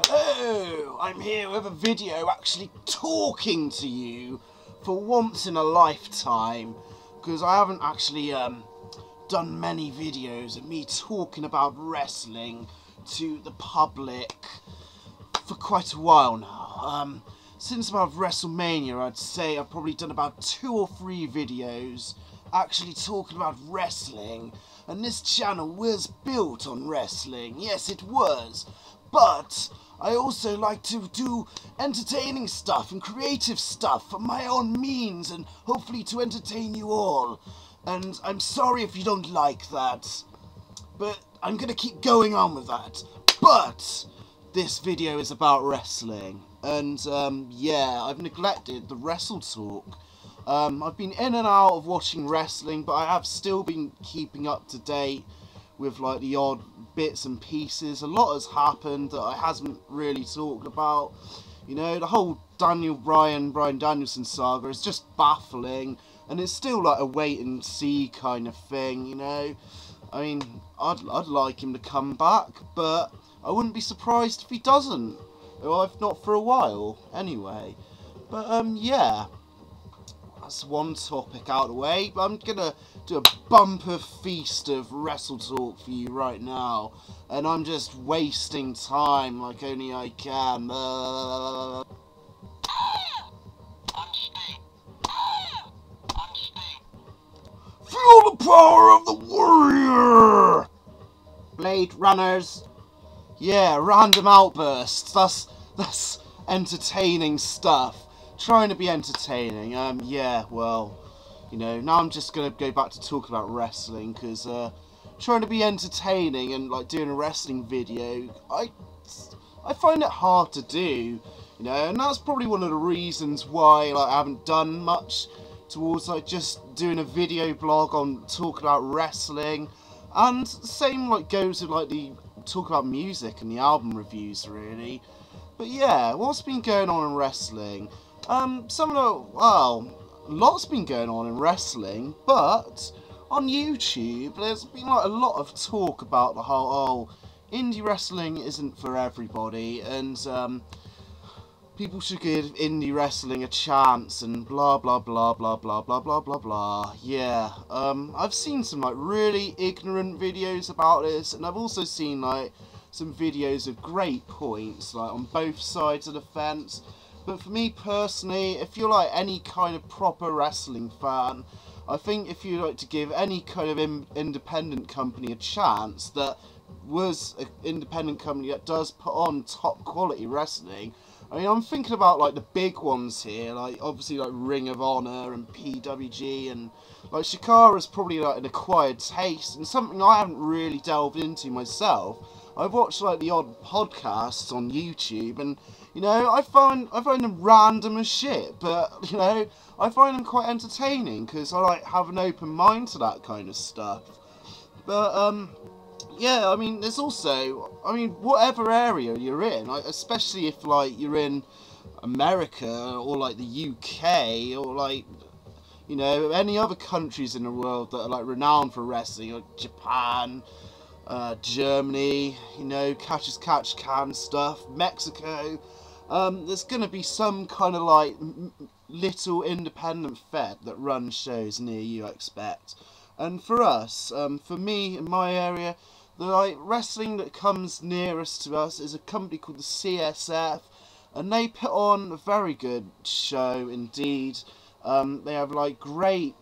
Hello, I'm here with a video actually talking to you for once in a lifetime, because I haven't actually done many videos of me talking about wrestling to the public for quite a while now. Since about WrestleMania, I'd say I've probably done about 2 or 3 videos actually talking about wrestling, and this channel was built on wrestling, yes it was, but I also like to do entertaining stuff and creative stuff for my own means and hopefully to entertain you all. And I'm sorry if you don't like that, but I'm gonna keep going on with that. But this video is about wrestling, and yeah, I've neglected the wrestle talk. I've been in and out of watching wrestling, but I have still been keeping up to date with like the odd bits and pieces. A lot has happened that I hasn't really talked about. You know, the whole Bryan Danielson saga is just baffling, and it's still like a wait and see kind of thing, you know. I mean, I'd like him to come back, but I wouldn't be surprised if he doesn't. Well, if not for a while, anyway. But yeah, that's one topic out of the way. But I'm gonna do a bumper feast of wrestle talk for you right now, and I'm just wasting time like only I can. Feel the power of the warrior! Blade runners. Yeah, random outbursts. That's entertaining stuff. Trying to be entertaining. Yeah, well, you know, now I'm just gonna go back to talking about wrestling, because trying to be entertaining and like doing a wrestling video, I find it hard to do, you know, and that's probably one of the reasons why like I haven't done much towards like just doing a video blog on talking about wrestling. And same like goes with like the talk about music and the album reviews, really. But yeah, what's been going on in wrestling? Lots been going on in wrestling, but on YouTube there's been like a lot of talk about the whole, indie wrestling isn't for everybody, and people should give indie wrestling a chance, and blah blah blah blah blah blah blah blah blah. Yeah, I've seen some like really ignorant videos about this, and I've also seen like some videos of great points like on both sides of the fence. But for me personally, if you're like any kind of proper wrestling fan, I think if you like to give any kind of independent company a chance that was an independent company that does put on top quality wrestling. I mean, I'm thinking about like the big ones here, like obviously like Ring of Honor and PWG, and like Shikara's probably like an acquired taste and something I haven't really delved into myself. I've watched like the odd podcasts on YouTube, and you know, I find them random as shit, but you know, I find them quite entertaining because I like have an open mind to that kind of stuff. But yeah, I mean, there's also, I mean, whatever area you're in, like, especially if like you're in America or like the UK or like, you know, any other countries in the world that are like renowned for wrestling, like Japan, Germany, you know, catch as catch can stuff, Mexico. There's gonna be some kind of like little independent fed that runs shows near you, I expect. And for us, for me in my area, the like wrestling that comes nearest to us is a company called the CSF, and they put on a very good show indeed. They have like great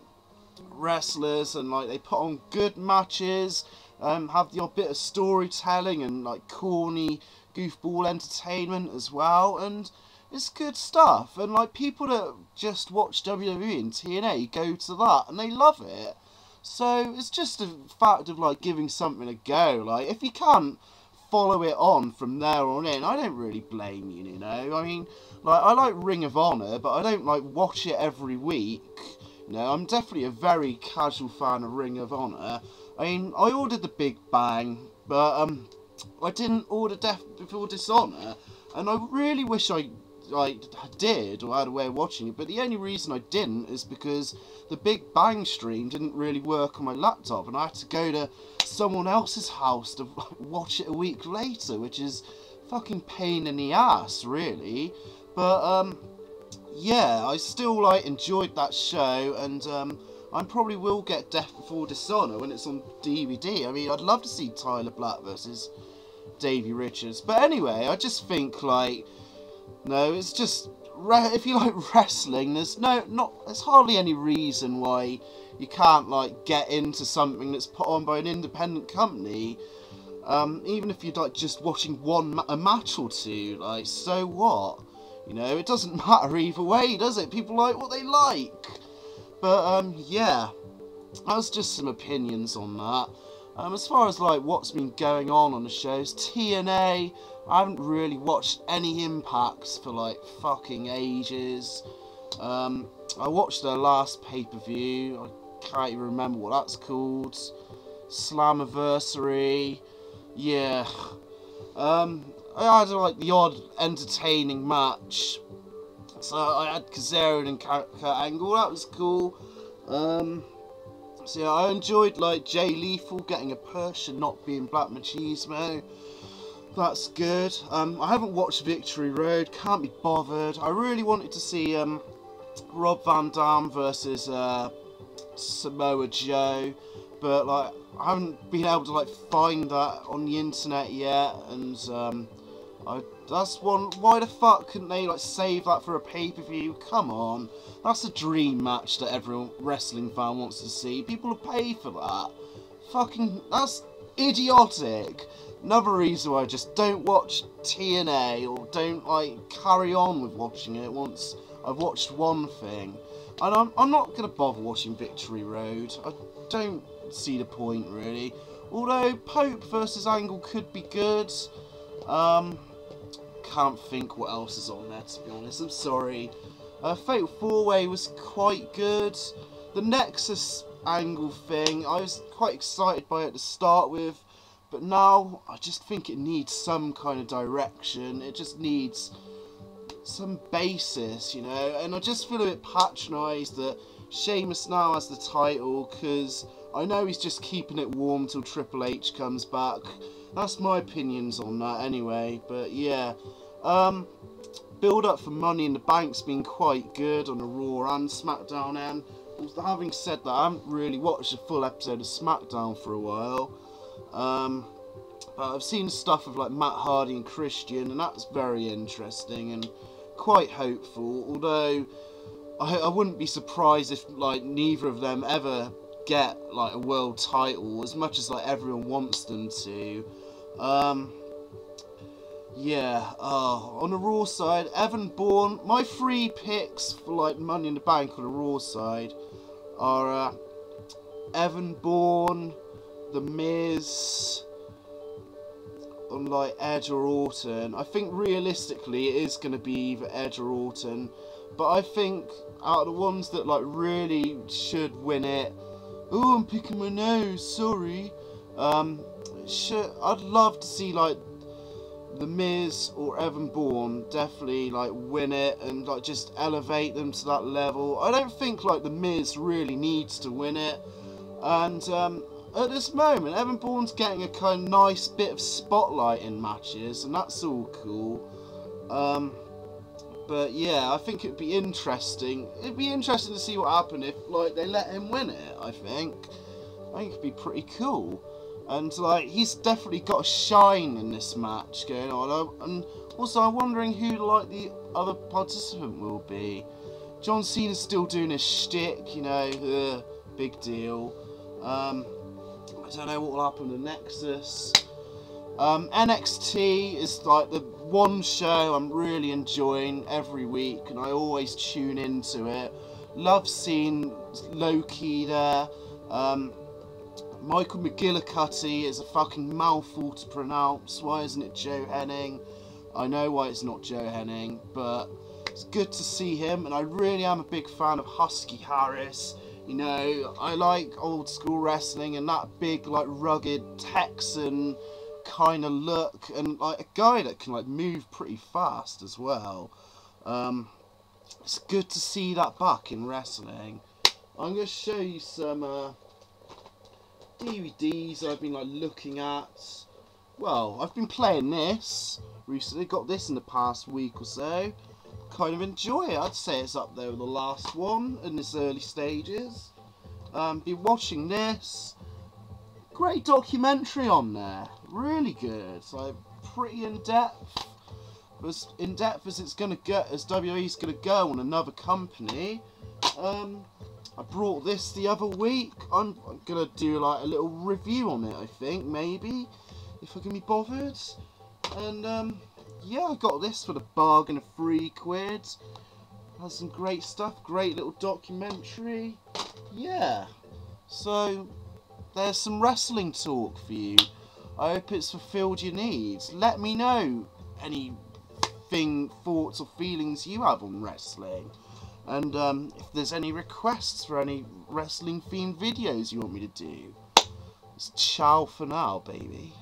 wrestlers, and like they put on good matches. Have the odd bit of storytelling and like corny goofball entertainment as well, and it's good stuff. And like people that just watch WWE and TNA go to that and they love it. So it's just a fact of like giving something a go. Like if you can't follow it on from there on in, I don't really blame you, you know. I mean, like I like Ring of Honor, but I don't like watch it every week. You know, I'm definitely a very casual fan of Ring of Honor. I mean, I ordered the Big Bang, but I didn't order Death Before Dishonor, and I really wish I did or had a way of watching it, but the only reason I didn't is because the Big Bang stream didn't really work on my laptop, and I had to go to someone else's house to watch it a week later, which is fucking pain in the ass, really. But yeah, I still like enjoyed that show, and I probably will get Death Before Dishonor when it's on DVD. I mean, I'd love to see Tyler Black versus Davey Richards. But anyway, I just think, like, no, it's just, if you like wrestling, there's hardly any reason why you can't, like, get into something that's put on by an independent company. Even if you're, like, just watching a match or two, like, so what? You know, it doesn't matter either way, does it? People like what they like. But, yeah, that's just some opinions on that. As far as, like, what's been going on the shows, TNA, I haven't really watched any Impacts for, like, fucking ages. I watched their last pay-per-view, I can't even remember what that's called. SLAMIVERSARY, yeah. I had, like, the odd entertaining match. So I had Kazarian and Kurt Angle, that was cool. So yeah, I enjoyed, like, Jay Lethal getting a push and not being Black Machismo. That's good. I haven't watched Victory Road, can't be bothered. I really wanted to see Rob Van Dam versus Samoa Joe, but, like, I haven't been able to, like, find that on the internet yet, and that's one. Why the fuck couldn't they, like, save that for a pay-per-view? Come on, that's a dream match that every wrestling fan wants to see. People will pay for that. Fucking, that's idiotic. Another reason why I just don't watch TNA, or don't, like, carry on with watching it once I've watched one thing. And I'm not gonna bother watching Victory Road. I don't see the point, really. Although Pope versus Angle could be good. Can't think what else is on there, to be honest. I'm sorry. Fatal 4-Way was quite good. The Nexus Angle thing, I was quite excited by it to start with, but now I just think it needs some kind of direction. It just needs some basis, you know. And I just feel a bit patronised that Sheamus now has the title, because I know he's just keeping it warm till Triple H comes back. That's my opinions on that anyway, but yeah. Build up for Money in the Bank's been quite good on the Raw and SmackDown end. Having said that, I haven't really watched a full episode of SmackDown for a while. But I've seen stuff of, like, Matt Hardy and Christian, and that's very interesting and quite hopeful. Although I wouldn't be surprised if, like, neither of them ever get, like, a world title, as much as, like, everyone wants them to. Yeah, on the Raw side, Evan Bourne, my 3 picks for, like, Money in the Bank on the Raw side are Evan Bourne, The Miz, and, like, Edge or Orton. I think realistically it is going to be either Edge or Orton, but I think out of the ones that, like, really should win it, oh, I'm picking my nose, sorry, I'd love to see, like, The Miz or Evan Bourne definitely, like, win it and, like, just elevate them to that level. I don't think, like, The Miz really needs to win it, and at this moment Evan Bourne's getting a kind of nice bit of spotlight in matches, and that's all cool. But yeah, I think it'd be interesting. It'd be interesting to see what happened if, like, they let him win it. I think it'd be pretty cool. And, like, he's definitely got a shine in this match going on. And also, I'm wondering who, like, the other participant will be. John Cena's still doing his shtick, you know, big deal. I don't know what will happen to Nexus. NXT is, like, the one show I'm really enjoying every week, and I always tune into it. Love seeing Loki there. Michael McGillicuddy is a fucking mouthful to pronounce. Why isn't it Joe Henning? I know why it's not Joe Henning, but it's good to see him, and I really am a big fan of Husky Harris. You know, I like old school wrestling and that big, like, rugged Texan kind of look, and, like, a guy that can, like, move pretty fast as well. It's good to see that back in wrestling. I'm going to show you some DVDs I've been, like, looking at. well, I've been playing this recently, got this in the past week or so. Kind of enjoy it. I'd say it's up there with the last one in its early stages. Been watching this. Great documentary on there. Really good. Like, pretty in-depth. As in-depth as it's gonna go, as WWE's gonna go on another company. I brought this the other week. I'm gonna do like a little review on it, I think, maybe, if I can be bothered. And yeah, I got this for the bargain of £3. Has some great stuff, great little documentary. Yeah, so there's some wrestling talk for you. I hope it's fulfilled your needs. Let me know anything, thoughts or feelings you have on wrestling. And if there's any requests for any wrestling themed videos you want me to do. It's ciao for now, baby.